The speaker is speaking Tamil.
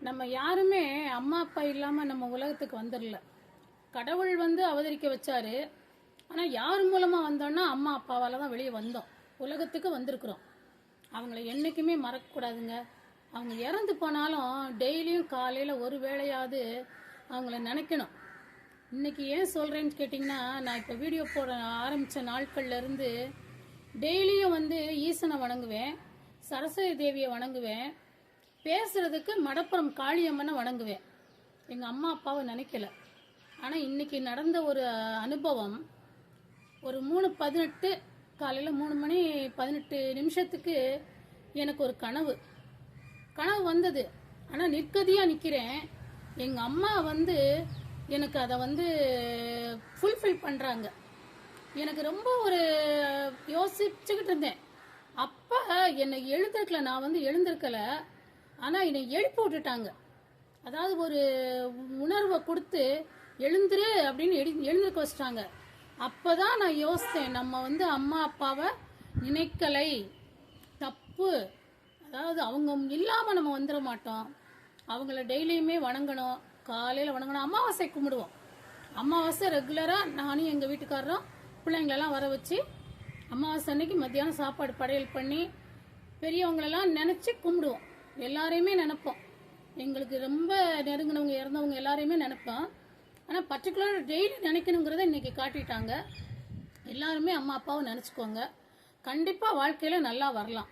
நம்ம யாருமே அம்மா அப்பா இல்லாமல் நம்ம உலகத்துக்கு வந்துடல. கடவுள் வந்து அவதரிக்க வச்சாரு. ஆனால் யார் மூலமாக வந்தோன்னா அம்மா அப்பாவால் தான் வெளியே வந்தோம், உலகத்துக்கு வந்திருக்கிறோம். அவங்கள என்றைக்குமே மறக்கக்கூடாதுங்க. அவங்க இறந்து போனாலும் டெய்லியும் காலையில் ஒரு வேளையாவது அவங்கள நினைக்கணும். இன்றைக்கி ஏன் சொல்கிறேன்னு கேட்டிங்கன்னா, நான் இப்போ வீடியோ போட ஆரம்பித்த நாட்கள்லேருந்து டெய்லியும் வந்து ஈசனை வணங்குவேன், சரஸ்வதி தேவியை வணங்குவேன், பேசுகிறதுக்கு மடப்புறம் காளியம்மனை வணங்குவேன். எங்கள் அம்மா அப்பாவை நினைக்கல. ஆனால் இன்றைக்கி நடந்த ஒரு அனுபவம், ஒரு 3:18 காலையில் 3:18 எனக்கு ஒரு கனவு வந்தது. ஆனால் நிற்கதியாக நிற்கிறேன். எங்கள் அம்மா வந்து எனக்கு அதை வந்து ஃபுல்ஃபில் பண்ணுறாங்க. எனக்கு ரொம்ப ஒரு யோசிச்சுக்கிட்டு இருந்தேன். அப்போ என்னை எழுந்திருக்கல, நான் வந்து எழுந்திருக்கலை. ஆனால் என்னை எழுப்பி விட்டுட்டாங்க. அதாவது ஒரு உணர்வை கொடுத்து எழுந்துரு அப்படின்னு எழுந்திருக்க வச்சிட்டாங்க. அப்போ தான் நான் யோசித்தேன், நம்ம வந்து அம்மா அப்பாவை நினைக்கலை, தப்பு. அதாவது அவங்க இல்லாமல் நம்ம வந்துட மாட்டோம். அவங்கள டெய்லியுமே வணங்கணும். காலையில் வணங்கணும், அமாவாசை கும்பிடுவோம். அமாவாசை ரெகுலராக நானும் எங்கள் வீட்டுக்காரரும் பிள்ளைங்களெல்லாம் வர வச்சு அமாவாசை அன்னைக்கு மத்தியானம் சாப்பாடு படையல் பண்ணி பெரியவங்களெல்லாம் நினச்சி கும்பிடுவோம். எல்லாரையுமே நினைப்போம். எங்களுக்கு ரொம்ப நெருங்கினவங்க இறந்தவங்க எல்லாரையுமே நினைப்போம். ஆனால் பர்டிகுலர் டெய்லி நினைக்கணுங்கிறத இன்றைக்கி காட்டிட்டாங்க. எல்லாருமே அம்மா அப்பாவை நினச்சிக்கோங்க. கண்டிப்பாக வாழ்க்கையில் நல்லா வரலாம்.